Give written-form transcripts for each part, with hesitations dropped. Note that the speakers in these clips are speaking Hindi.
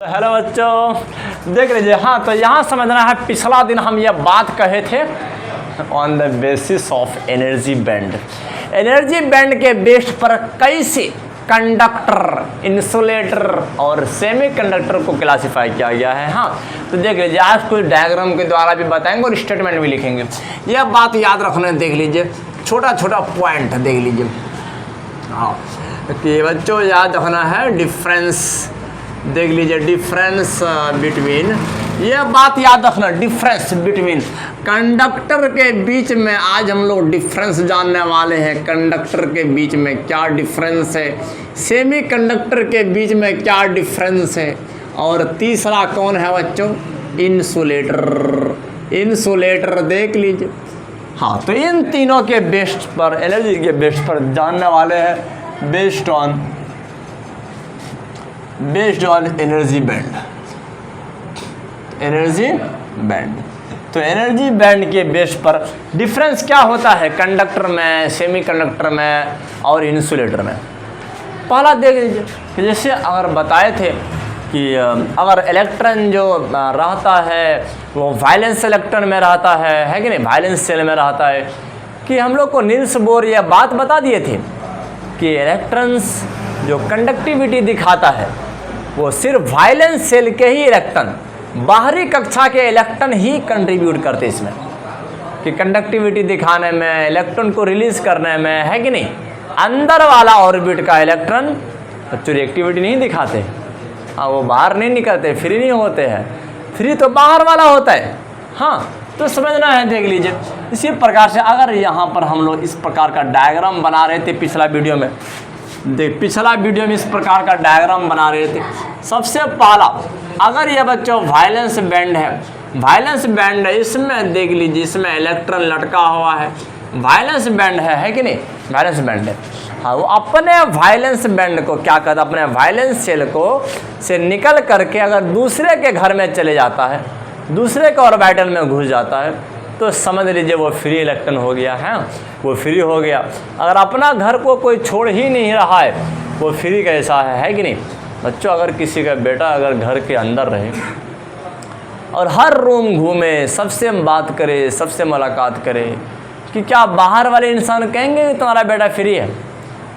हेलो बच्चों, देख लीजिए। हाँ, तो यहाँ समझना है, पिछला दिन हम ये बात कहे थे on the basis of energy band. Energy band के बेस पर कैसे कंडक्टर, इंसुलेटर और सेमीकंडक्टर को क्लासिफाई किया गया है। हाँ, तो देख लीजिए, आज कुछ डायग्राम के द्वारा भी बताएंगे और स्टेटमेंट भी लिखेंगे। यह बात याद रखना, देख लीजिए, छोटा छोटा पॉइंट देख लीजिए। हाँ, कि बच्चों याद रखना है डिफरेंस, देख लीजिए, डिफरेंस बिटवीन, ये बात याद रखना, डिफरेंस बिटवीन कंडक्टर के बीच में। आज हम लोग डिफरेंस जानने वाले हैं, कंडक्टर के बीच में क्या डिफरेंस है, सेमी कंडक्टर के बीच में क्या डिफरेंस है, और तीसरा कौन है बच्चों, इंसुलेटर। इंसुलेटर देख लीजिए। हाँ, तो इन तीनों के बेस पर, एनर्जी के बेस पर जानने वाले हैं, based on energy band. Energy band, तो एनर्जी बैंड के बेस पर डिफरेंस क्या होता है कंडक्टर में, सेमीकंडक्टर में और इंसुलेटर में। पहला देख लीजिए कि जैसे अगर बताए थे कि अगर इलेक्ट्रॉन जो रहता है वो वैलेंस इलेक्ट्रॉन में रहता है कि नहीं, वैलेंस सेल में रहता है, कि हम लोग को नील्स बोर यह बात बता दिए थे कि इलेक्ट्रॉन्स जो कंडक्टिविटी दिखाता है वो सिर्फ वैलेंस सेल के ही इलेक्ट्रॉन, बाहरी कक्षा के इलेक्ट्रॉन ही कंट्रीब्यूट करते इसमें, कि कंडक्टिविटी दिखाने में, इलेक्ट्रॉन को रिलीज करने में, है कि नहीं। अंदर वाला ऑर्बिट का इलेक्ट्रॉन बच्चों रिएक्टिविटी नहीं दिखाते। हाँ, वो बाहर नहीं निकलते, फ्री नहीं होते हैं, फ्री तो बाहर वाला होता है। हाँ, तो समझना है, देख लीजिए। इसी प्रकार से अगर यहाँ पर हम लोग इस प्रकार का डायग्राम बना रहे थे पिछला वीडियो में, पिछला वीडियो में इस प्रकार का डायग्राम बना रहे थे। सबसे पहला, अगर ये बच्चों वैलेंस बैंड है, वैलेंस बैंड है, इसमें देख लीजिए, इसमें इलेक्ट्रॉन लटका हुआ है, वैलेंस बैंड है कि नहीं, वैलेंस बैंड है। हाँ, वो अपने वैलेंस बैंड को क्या कहता है, अपने वैलेंस सेल को से निकल करके अगर दूसरे के घर में चले जाता है, दूसरे के ऑर्बिटल में घुस जाता है, तो समझ लीजिए वो फ्री इलेक्ट्रॉन हो गया है, वो फ्री हो गया। अगर अपना घर को कोई छोड़ ही नहीं रहा है, वो फ्री कैसा है कि नहीं बच्चों। अगर किसी का बेटा अगर घर के अंदर रहे और हर रूम घूमे, सबसे बात करे, सबसे मुलाकात करे, कि क्या बाहर वाले इंसान कहेंगे कि तुम्हारा बेटा फ्री है?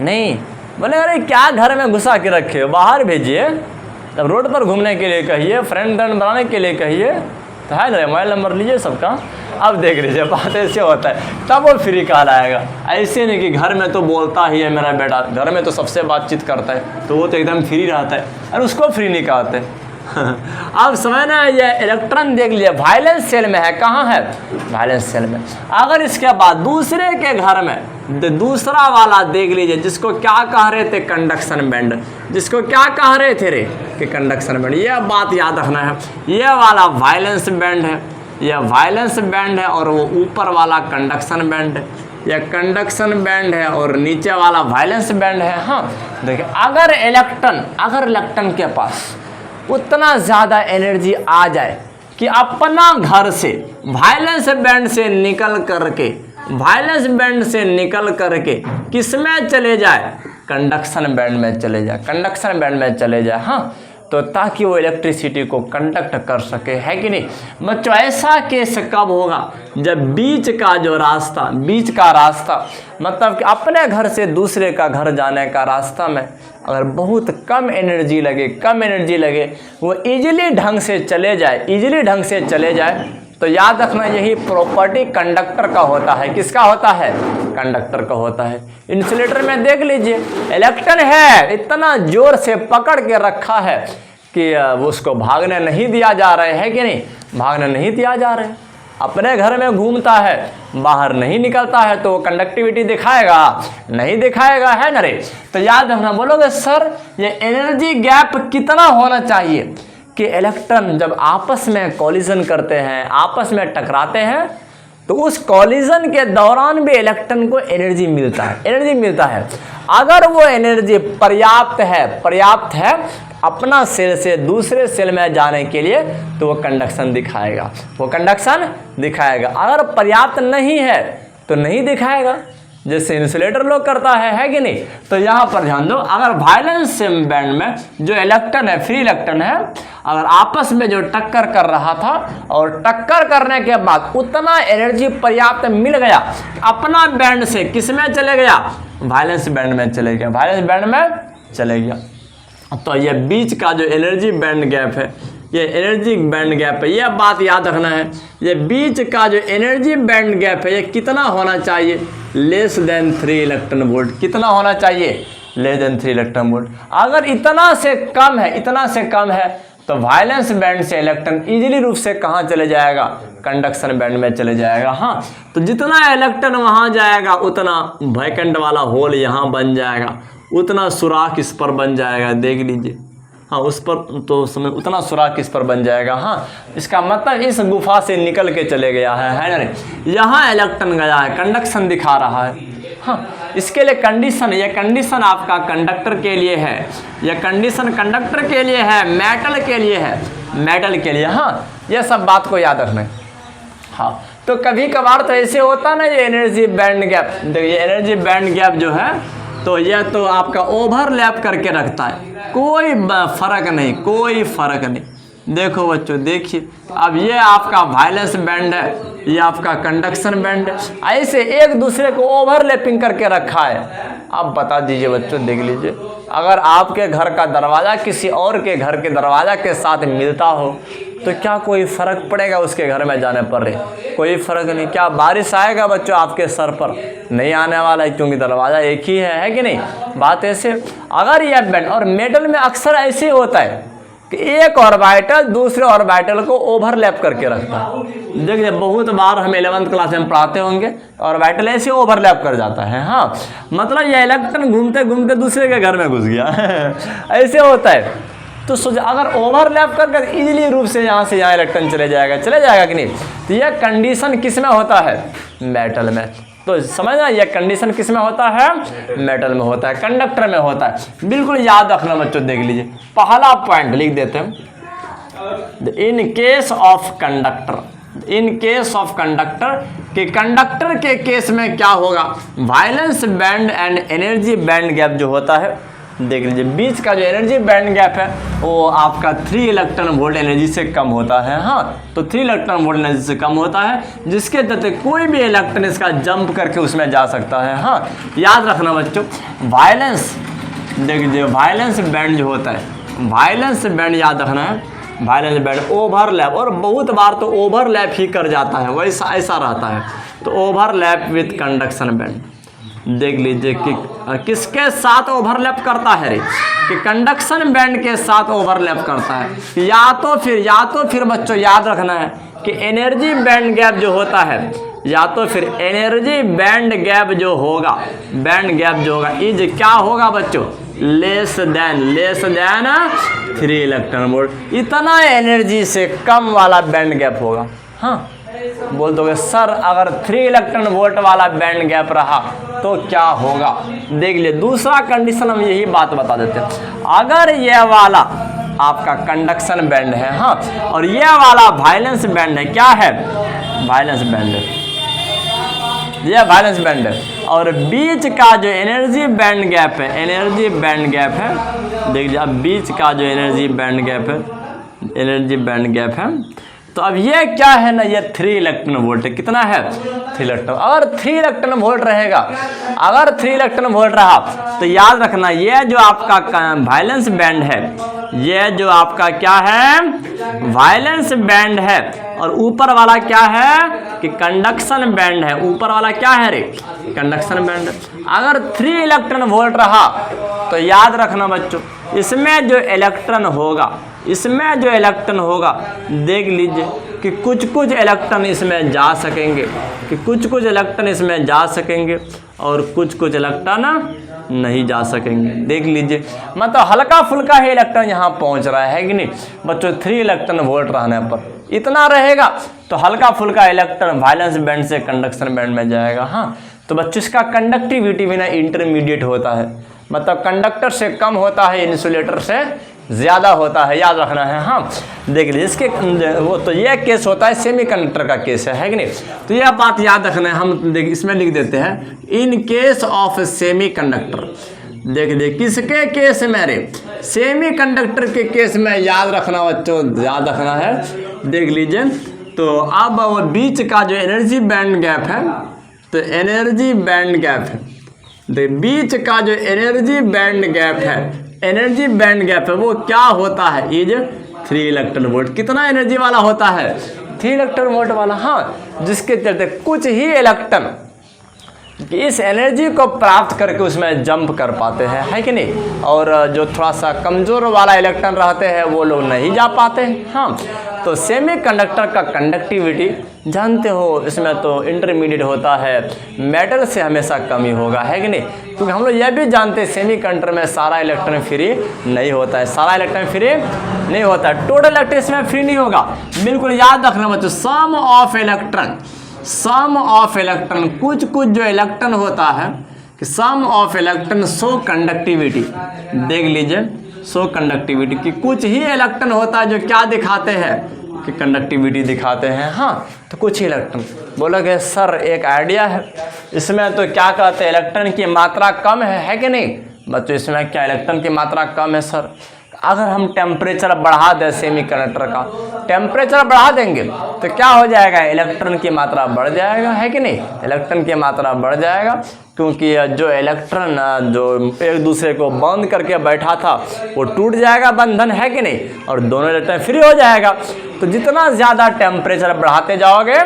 नहीं, बोले अरे क्या घर में घुसा के रखे हो, बाहर भेजिए, तब रोड पर घूमने के लिए कहिए, फ्रेंड बनाने के लिए कहिए, तो है ना, मोबाइल नंबर लीजिए सबका। अब देख लीजिए, बात ऐसे होता है, तब वो फ्री कहलाएगा। ऐसे नहीं कि घर में तो बोलता ही है मेरा बेटा, घर में तो सबसे बातचीत करता है, तो वो तो एकदम फ्री रहता है, और उसको फ्री नहीं कहते। अब समझना है, ये इलेक्ट्रॉन देख लीजिए वैलेंस सेल में है, कहाँ है, वैलेंस सेल में। अगर इसके बाद दूसरे के घर में, दूसरा वाला देख लीजिए, जिसको क्या कह रहे थे, कंडक्शन बैंड, जिसको क्या कह रहे थे रे, कि कंडक्शन बैंड। यह बात याद रखना है, यह वाला वैलेंस बैंड है, यह वैलेंस बैंड है, और वो ऊपर वाला कंडक्शन बैंड है। यह कंडक्शन बैंड है और नीचे वाला वैलेंस बैंड है। हाँ, देखिए, अगर इलेक्ट्रॉन के पास उतना ज़्यादा एनर्जी आ जाए कि अपना घर से वैलेंस बैंड से निकल करके किस में चले जाए, कंडक्शन बैंड में चले जाए, कंडक्शन बैंड में चले जाए। हाँ, तो ताकि वो इलेक्ट्रिसिटी को कंडक्ट कर सके, है कि नहीं बच्चों। ऐसा केस कब होगा, जब बीच का रास्ता मतलब कि अपने घर से दूसरे का घर जाने का रास्ता में अगर बहुत कम एनर्जी लगे, वो इजीली ढंग से चले जाए, तो याद रखना यही प्रॉपर्टी कंडक्टर का होता है। किसका होता है, कंडक्टर का होता है। इंसुलेटर में देख लीजिए, इलेक्ट्रॉन है, इतना जोर से पकड़ के रखा है कि उसको भागने नहीं दिया जा रहा है कि नहीं, भागने नहीं दिया जा रहा है, अपने घर में घूमता है, बाहर नहीं निकलता है, तो वो कंडक्टिविटी दिखाएगा, नहीं दिखाएगा, है ना रे। तो याद रखना, बोलोगे सर ये एनर्जी गैप कितना होना चाहिए, कि इलेक्ट्रॉन जब आपस में कॉलिजन करते हैं, आपस में टकराते हैं, तो उस कॉलिजन के दौरान भी इलेक्ट्रॉन को एनर्जी मिलता है। अगर वो एनर्जी पर्याप्त है अपना सेल से दूसरे सेल में जाने के लिए, तो वो कंडक्शन दिखाएगा, अगर पर्याप्त नहीं है तो नहीं दिखाएगा। जैसे इंसुलेटर लोग करता है कि नहीं। तो यहाँ पर ध्यान दो, अगर वायलेंस बैंड में जो इलेक्ट्रॉन है, फ्री इलेक्ट्रॉन है, अगर आपस में जो टक्कर कर रहा था और टक्कर करने के बाद उतना एनर्जी पर्याप्त मिल गया, अपना बैंड से किस में चले गया, वायलेंस बैंड में चले गया, वायलेंस बैंड में चले गया। तो ये बीच का जो एनर्जी बैंड गैप है, ये एनर्जी बैंड गैप है, ये बात याद रखना है। ये बीच का जो एनर्जी बैंड गैप है, ये कितना होना चाहिए, लेस देन 3 इलेक्ट्रॉन वोल्ट। कितना होना चाहिए, लेस देन 3 इलेक्ट्रॉन वोल्ट। अगर इतना से कम है, इतना से कम है, तो वायलेंस बैंड से इलेक्ट्रॉन इजीली रूप से कहाँ चले जाएगा, कंडक्शन बैंड में चले जाएगा। हाँ, तो जितना इलेक्ट्रॉन वहाँ जाएगा उतना वैकेंट वाला होल यहाँ बन जाएगा, उतना सुराख इस पर बन जाएगा, देख लीजिए। हाँ, उस पर तो समय उतना सुराख इस पर बन जाएगा। हाँ, इसका मतलब इस गुफा से निकल के चले गया है ना। यहाँ इलेक्ट्रॉन गया है, कंडक्शन दिखा रहा है। हाँ, इसके लिए कंडीशन, ये कंडीशन आपका कंडक्टर के लिए है, यह कंडीशन कंडक्टर के लिए है, मेटल के लिए है, मेटल के लिए। हाँ, यह सब बात को याद रखना है। हाँ, तो कभी कभार तो ऐसे होता ना, ये एनर्जी बैंड गैप, देखिए एनर्जी बैंड गैप जो है, तो यह तो आपका ओवरलैप करके रखता है, कोई फर्क नहीं, कोई फर्क नहीं। देखो बच्चों, देखिए अब ये आपका वायलेंस बैंड है, ये आपका कंडक्शन बैंड है, ऐसे एक दूसरे को ओवरलैपिंग करके रखा है। अब बता दीजिए बच्चों, देख लीजिए, अगर आपके घर का दरवाज़ा किसी और के घर के दरवाज़ा के साथ मिलता हो तो क्या कोई फ़र्क पड़ेगा उसके घर में जाने पर? कोई फ़र्क नहीं। क्या बारिश आएगा बच्चों आपके सर पर? नहीं आने वाला है, क्योंकि दरवाज़ा एक ही है कि नहीं। बात ऐसे, अगर यह बैंड, और मेटल में अक्सर ऐसे होता है कि एक ऑर्बिटल दूसरे ऑर्बिटल को ओवरलैप करके रखता है। देखिए बहुत बार हम 11th क्लास में पढ़ाते होंगे, ऑर्बिटल ऐसे ओवरलैप कर जाता है। हाँ, मतलब ये इलेक्ट्रॉन घूमते घूमते दूसरे के घर में घुस गया ऐसे होता है। तो सोच, अगर ओवरलैप कर इजीली रूप से यहाँ से यहाँ इलेक्ट्रॉन चले जाएगा कि नहीं। तो यह कंडीशन किस में होता है, मेटल में। तो समझना, यह कंडीशन किस में होता है, मेटल में होता है, कंडक्टर में होता है। बिल्कुल याद रखना बच्चों, देख लीजिए पहला पॉइंट लिख देते हैं, in case of conductor, in case of conductor, कि कंडक्टर के केस में क्या होगा, violence band and energy band gap जो होता है, देख लीजिए बीच का जो एनर्जी बैंड गैप है वो आपका 3 इलेक्ट्रॉन वोल्ट एनर्जी से कम होता है। हाँ, तो 3 इलेक्ट्रॉन वोल्ट एनर्जी से कम होता है, जिसके तहत कोई भी इलेक्ट्रॉन इसका जंप करके उसमें जा सकता है। हाँ, याद रखना बच्चों, वायलेंस, देख लीजिए वायलेंस बैंड जो होता है, वायलेंस बैंड याद रखना है, वायलेंस बैंड ओवरलैप, और बहुत बार तो ओवरलैप ही कर जाता है, वैसा ऐसा रहता है। तो ओवरलैप विथ कंडक्शन बैंड, देख लीजिए कि किसके साथ ओवरलैप करता है रे, कि कंडक्शन बैंड के साथ ओवरलैप करता है। या तो फिर बच्चों याद रखना है कि एनर्जी बैंड गैप जो होता है, या तो फिर एनर्जी बैंड गैप जो होगा, बैंड गैप जो होगा इज क्या होगा बच्चों, लेस देन 3 इलेक्ट्रॉन वोल्ट। इतना एनर्जी से कम वाला बैंड गैप होगा। हाँ, बोल दोगे सर अगर 3 इलेक्ट्रॉन वोल्ट वाला बैंड गैप रहा तो क्या होगा। देख लिए दूसरा कंडीशन, हम यही बात बता देते हैं। अगर यह वाला आपका कंडक्शन बैंड है, हाँ, और यह वाला वायलेंस बैंड है, क्या है, वायलेंस बैंड है, यह वायलेंस बैंड है, और बीच का जो एनर्जी बैंड गैप है, एनर्जी बैंड गैप है, देख लीजिए अब बीच का जो एनर्जी बैंड गैप है, एनर्जी बैंड गैप है, तो अब ये क्या है ना, ये 3 इलेक्ट्रॉन वोल्ट है। कितना है, 3 इलेक्ट्रॉन। अगर 3 इलेक्ट्रॉन वोल्ट रहेगा, अगर 3 इलेक्ट्रॉन वोल्ट रहा तो याद रखना ये जो आपका वायलेंस बैंड है, ये जो आपका क्या है, वायलेंस बैंड है, और ऊपर वाला क्या है कि कंडक्शन बैंड है। ऊपर वाला क्या है रे, कंडक्शन बैंड। अगर 3 इलेक्ट्रॉन वोल्ट रहा तो याद रखना बच्चों, इसमें जो इलेक्ट्रॉन होगा, इसमें जो इलेक्ट्रॉन होगा, देख लीजिए कि कुछ इलेक्ट्रॉन इसमें जा सकेंगे, कि कुछ इलेक्ट्रॉन इसमें जा सकेंगे, और कुछ इलेक्ट्रॉन नहीं जा सकेंगे। देख लीजिए मतलब हल्का फुल्का ही इलेक्ट्रॉन यहाँ पहुँच रहा है कि नहीं बच्चों। 3 इलेक्ट्रॉन वोल्ट रहने पर इतना रहेगा तो हल्का फुल्का इलेक्ट्रॉन वायलेंस बैंड से कंडक्शन बैंड में जाएगा। हाँ, तो बच्चों इसका कंडक्टिविटी भी ना इंटरमीडिएट होता है, मतलब कंडक्टर से कम होता है, इंसुलेटर से ज़्यादा होता है, याद रखना है। हाँ देख लीजिए इसके वो तो ये केस होता है सेमीकंडक्टर का केस है कि नहीं। तो यह बात याद रखना है। हम देख इसमें लिख देते हैं इन केस ऑफ सेमीकंडक्टर। देख लीजिए किसके केस में रे, सेमीकंडक्टर के केस में, याद रखना बच्चों, याद रखना है। देख लीजिए तो अब वो बीच का जो एनर्जी बैंड गैप है, तो एनर्जी बैंड गैप है, बीच का जो एनर्जी बैंड गैप है, एनर्जी बैंड गैप है वो क्या होता है, इज 3 इलेक्ट्रॉन वोल्ट। कितना एनर्जी वाला होता है, 3 इलेक्ट्रॉन वोल्ट वाला। हाँ जिसके चलते कुछ ही इलेक्ट्रॉन इस एनर्जी को प्राप्त करके उसमें जंप कर पाते हैं, है कि नहीं। और जो थोड़ा सा कमज़ोर वाला इलेक्ट्रॉन रहते हैं वो लोग नहीं जा पाते हैं। हाँ तो सेमीकंडक्टर का कंडक्टिविटी जानते हो, इसमें तो इंटरमीडिएट होता है, मेटल से हमेशा कमी होगा, है कि नहीं। क्योंकि हम लोग यह भी जानते हैं सेमीकंडक्टर में सारा इलेक्ट्रॉन फ्री नहीं होता है, सारा इलेक्ट्रॉन फ्री नहीं होता है, टोटल इलेक्ट्रॉन इसमें फ्री नहीं होगा। बिल्कुल याद रखना बच्चों, some of electron, some of electron, कुछ कुछ जो इलेक्ट्रॉन होता है कि some of electron show conductivity. देख लीजिए शो कंडक्टिविटी कि कुछ ही इलेक्ट्रॉन होता है जो क्या दिखाते हैं कि कंडक्टिविटी दिखाते हैं। हाँ तो कुछ ही इलेक्ट्रॉन बोलोगे सर एक आइडिया है इसमें, तो क्या कहते हैं इलेक्ट्रॉन की मात्रा कम है कि नहीं। बच्चों इसमें क्या इलेक्ट्रॉन की मात्रा कम है सर, अगर हम टेम्परेचर बढ़ा दें सेमीकंडक्टर का, टेम्परेचर बढ़ा देंगे तो क्या हो जाएगा, इलेक्ट्रॉन की मात्रा बढ़ जाएगा, है कि नहीं। इलेक्ट्रॉन की मात्रा बढ़ जाएगा क्योंकि जो इलेक्ट्रॉन जो एक दूसरे को बंद करके बैठा था वो टूट जाएगा बंधन, है कि नहीं, और दोनों इलेक्ट्रॉन फ्री हो जाएगा। तो जितना ज़्यादा टेम्परेचर बढ़ाते जाओगे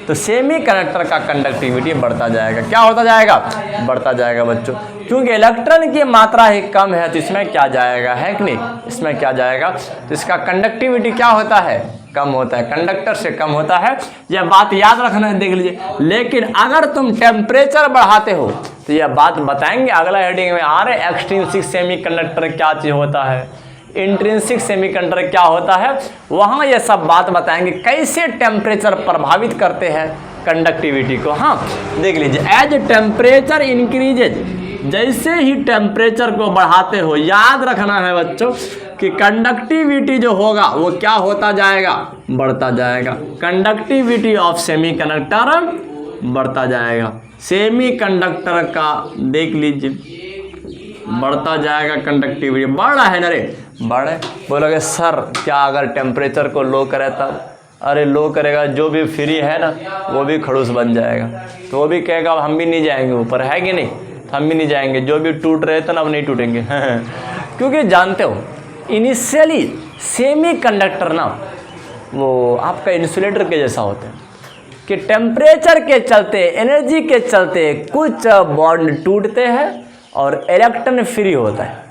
तो सेमीकंडक्टर का कंडक्टिविटी बढ़ता जाएगा। क्या होता जाएगा, बढ़ता जाएगा बच्चों, क्योंकि इलेक्ट्रॉन की मात्रा ही कम है तो इसमें क्या जाएगा, है कि नहीं, इसमें क्या जाएगा, तो इसका कंडक्टिविटी क्या होता है, कम होता है, कंडक्टर से कम होता है। यह बात याद रखना है, देख लीजिए। लेकिन अगर तुम टेम्परेचर बढ़ाते हो तो यह बात बताएंगे अगला हेडिंग में आ रहे, एक्सट्रिंसिक सेमीकंडक्टर क्या चीज़ होता है, इंट्रिंसिक सेमीकंडक्टर क्या होता है, वहाँ यह सब बात बताएंगे कैसे टेम्परेचर प्रभावित करते हैं कंडक्टिविटी को। हाँ देख लीजिए, एज टेम्परेचर इंक्रीजेज, जैसे ही टेम्परेचर को बढ़ाते हो, याद रखना है बच्चों कि कंडक्टिविटी जो होगा वो क्या होता जाएगा, बढ़ता जाएगा। कंडक्टिविटी ऑफ सेमीकंडक्टर बढ़ता जाएगा, सेमीकंडक्टर का देख लीजिए बढ़ता जाएगा, कंडक्टिविटी बढ़ रहा है ना रे, बढ़े। बोलोगे सर क्या अगर टेम्परेचर को लो करे तब, अरे लो करेगा जो भी फ्री है ना वो भी खड़ूस बन जाएगा, तो वो भी कहेगा अब हम भी नहीं जाएंगे ऊपर, है कि नहीं, तो हम भी नहीं जाएंगे, जो भी टूट रहे थे ना अब नहीं टूटेंगे क्योंकि जानते हो इनिशियली सेमीकंडक्टर ना वो आपका इंसुलेटर के जैसा होता है कि टेम्परेचर के चलते, एनर्जी के चलते कुछ बॉन्ड टूटते हैं और इलेक्ट्रॉन फ्री होता है।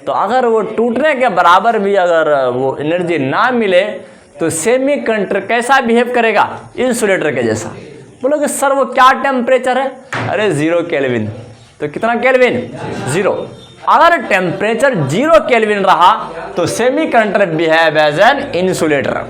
तो अगर वो टूटने के बराबर भी अगर वो एनर्जी ना मिले तो सेमीकंडक्टर कैसा बिहेव करेगा, इंसुलेटर के जैसा। बोलोगे सर वो क्या टेम्परेचर है, अरे 0 केल्विन। तो कितना केल्विन, 0। अगर टेम्परेचर 0 केल्विन रहा तो semiconductor behave as an insulator.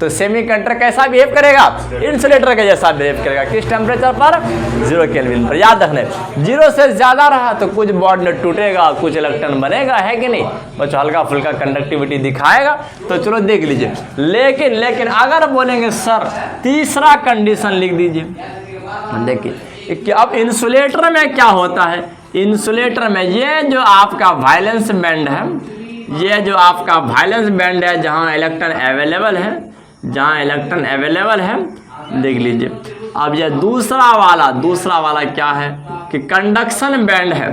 तो सेमीकंडक्टर कैसा बिहेव करेगा, इंसुलेटर के जैसा बिहेव करेगा, किस टेम्परेचर पर, 0 केल्विन पर। याद रखने 0 से ज़्यादा रहा तो कुछ बॉन्ड टूटेगा, कुछ इलेक्ट्रॉन बनेगा, है कि नहीं बच्चों, हल्का फुल्का कंडक्टिविटी दिखाएगा। तो चलो देख लीजिए। लेकिन अगर बोलेंगे सर तीसरा कंडीशन लिख दीजिए, देखिए कि अब इंसुलेटर में क्या होता है, इंसुलेटर में ये जो आपका वैलेंस बैंड है, ये जो आपका वैलेंस बैंड है जहाँ इलेक्ट्रॉन अवेलेबल है, जहाँ इलेक्ट्रॉन अवेलेबल है, देख लीजिए। अब ये दूसरा वाला क्या है कि कंडक्शन बैंड है,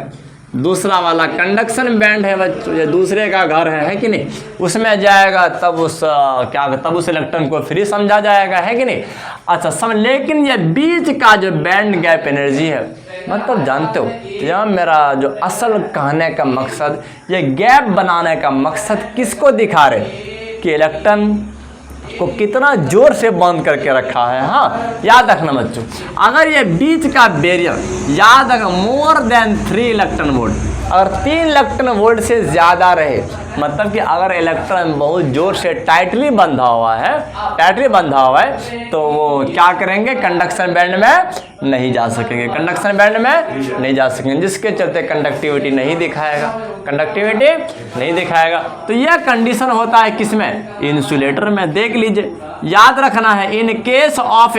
दूसरा वाला कंडक्शन बैंड है बच्चों, ये दूसरे का घर है कि नहीं, उसमें जाएगा तब उस इलेक्ट्रॉन को फ्री समझा जाएगा, है कि नहीं। अच्छा समझ, लेकिन ये बीच का जो बैंड गैप एनर्जी है, मतलब जानते हो यहाँ मेरा जो असल कहने का मकसद, ये गैप बनाने का मकसद किसको दिखा रहे कि इलेक्ट्रॉन को कितना जोर से बंद करके रखा है। हाँ याद रखना बच्चों, अगर ये बीच का बैरियर, याद रखना मोर देन 3 इलेक्ट्रॉन वोल्ट, अगर 3 इलेक्ट्रॉन वोल्ट से ज़्यादा रहे, मतलब कि अगर इलेक्ट्रॉन बहुत ज़ोर से टाइटली बंधा हुआ है तो वो क्या करेंगे, कंडक्शन बैंड में नहीं जा सकेंगे, कंडक्शन बैंड में नहीं जा सकेंगे, जिसके चलते कंडक्टिविटी नहीं दिखाएगा, तो यह कंडीशन होता है किसमें, इंसुलेटर में। देख लीजिए, याद रखना है, इन केस ऑफ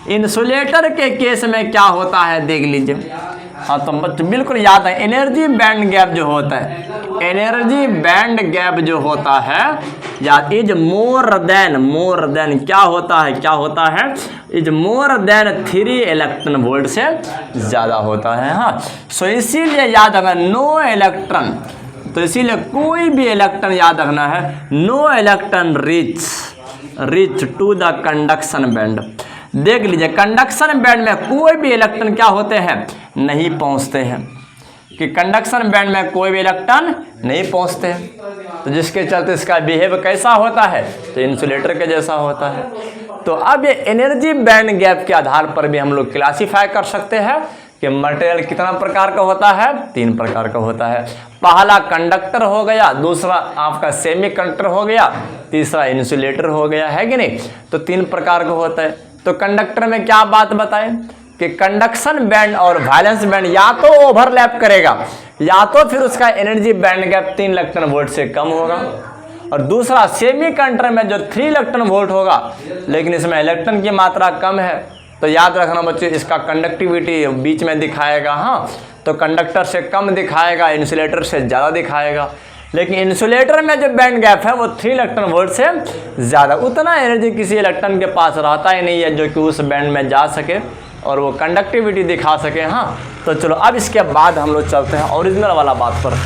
इंसुलेटर के केस में क्या होता है, देख लीजिए। हाँ, तो बिल्कुल याद है, एनर्जी बैंड गैप जो होता है, एनर्जी बैंड गैप जो होता है याद, इज मोर देन क्या होता है, is more than 3 electron volt से ज़्यादा होता है। हाँ, सो इसीलिए याद रखना, नो इलेक्ट्रॉन, तो इसीलिए कोई भी इलेक्ट्रॉन याद रखना है, no electron reach to the conduction band. देख लीजिए, कंडक्शन बैंड में कोई भी इलेक्ट्रॉन क्या होते हैं, नहीं पहुंचते हैं, कि कंडक्शन बैंड में कोई भी इलेक्ट्रॉन नहीं पहुंचते हैं, तो जिसके चलते इसका बिहेव कैसा होता है, तो इंसुलेटर के जैसा होता है। तो अब ये एनर्जी बैंड गैप के आधार पर भी हम लोग क्लासीफाई कर सकते हैं कि मटेरियल कितना प्रकार का होता है, 3 प्रकार का होता है। पहला कंडक्टर हो गया, दूसरा आपका सेमी कंडक्टर हो गया, तीसरा इंसुलेटर हो गया, है कि नहीं। तो 3 प्रकार का होता है। तो कंडक्टर में क्या बात बताएं कि कंडक्शन बैंड और वैलेंस बैंड या तो ओवरलैप करेगा, या तो फिर उसका energy band gap 3 electron volt से कम होगा। और दूसरा सेमी कंडक्टर में जो 3 इलेक्ट्रॉन वोल्ट होगा, लेकिन इसमें इलेक्ट्रॉन की मात्रा कम है, तो याद रखना बच्चों, इसका कंडक्टिविटी बीच में दिखाएगा। हाँ, तो कंडक्टर से कम दिखाएगा, इंसुलेटर से ज़्यादा दिखाएगा। लेकिन इंसुलेटर में जो बैंड गैप है वो 3 इलेक्ट्रॉन वोल्ट से ज़्यादा, उतना एनर्जी किसी इलेक्ट्रॉन के पास रहता ही नहीं है जो कि उस बैंड में जा सके और वो कंडक्टिविटी दिखा सके। हाँ, तो चलो अब इसके बाद हम लोग चलते हैं ओरिजिनल वाला बात पर।